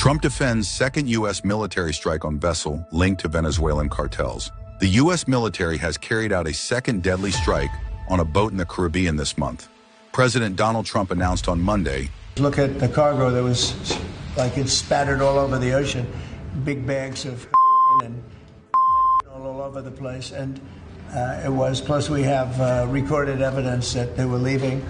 Trump defends second U.S. military strike on vessel linked to Venezuelan cartels. The U.S. military has carried out a second deadly strike on a boat in the Caribbean this month. President Donald Trump announced on Monday, "Look at the cargo that was like it's spattered all over the ocean, big bags of and all over the place, and it was, plus we have recorded evidence that they were leaving."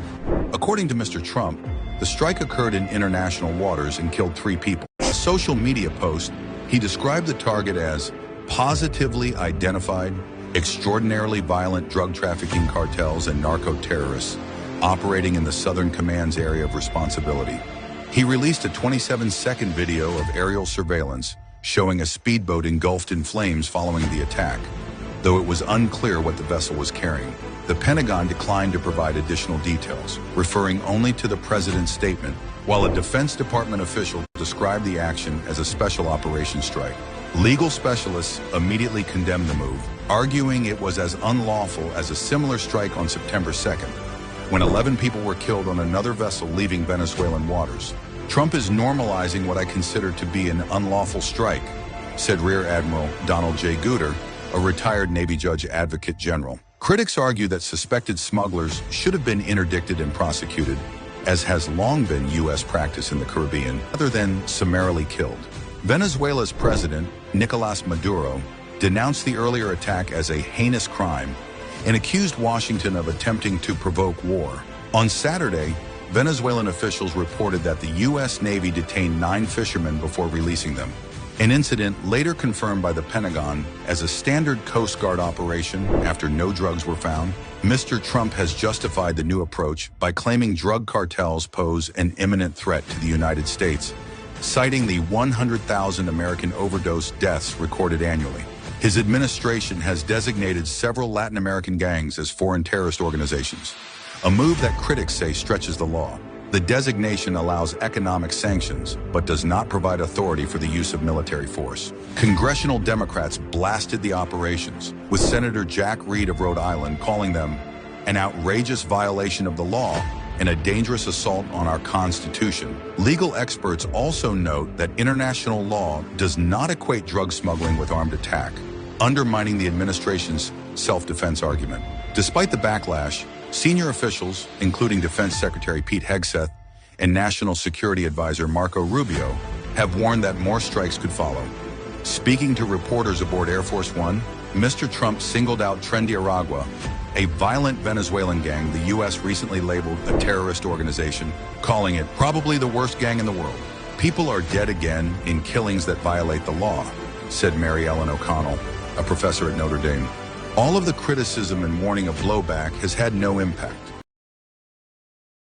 According to Mr. Trump, the strike occurred in international waters and killed 3 people. In a social media post, he described the target as positively identified, extraordinarily violent drug trafficking cartels and narco-terrorists operating in the Southern Command's area of responsibility. He released a 27-second video of aerial surveillance showing a speedboat engulfed in flames following the attack, though it was unclear what the vessel was carrying. The Pentagon declined to provide additional details, referring only to the president's statement, while a Defense Department official described the action as a special operations strike. Legal specialists immediately condemned the move, arguing it was as unlawful as a similar strike on September 2nd, when 11 people were killed on another vessel leaving Venezuelan waters. "Trump is normalizing what I consider to be an unlawful strike," said Rear Admiral Donald J. Gooder, a retired Navy Judge Advocate General. Critics argue that suspected smugglers should have been interdicted and prosecuted, as has long been U.S. practice in the Caribbean, rather than summarily killed. Venezuela's president, Nicolás Maduro, denounced the earlier attack as a heinous crime and accused Washington of attempting to provoke war. On Saturday, Venezuelan officials reported that the U.S. Navy detained 9 fishermen before releasing them, an incident later confirmed by the Pentagon as a standard Coast Guard operation after no drugs were found. Mr. Trump has justified the new approach by claiming drug cartels pose an imminent threat to the United States, citing the 100,000 American overdose deaths recorded annually. His administration has designated several Latin American gangs as foreign terrorist organizations, a move that critics say stretches the law. The designation allows economic sanctions, but does not provide authority for the use of military force. Congressional Democrats blasted the operations, with Senator Jack Reed of Rhode Island calling them an outrageous violation of the law and a dangerous assault on our Constitution. Legal experts also note that international law does not equate drug smuggling with armed attack, undermining the administration's self-defense argument. Despite the backlash, senior officials, including Defense Secretary Pete Hegseth and National Security Advisor Marco Rubio, have warned that more strikes could follow. Speaking to reporters aboard Air Force One, Mr. Trump singled out Trendy Aragua, a violent Venezuelan gang the U.S. recently labeled a terrorist organization, calling it probably the worst gang in the world. "People are dead again in killings that violate the law," said Mary Ellen O'Connell, a professor at Notre Dame. All of the criticism and warning of blowback has had no impact.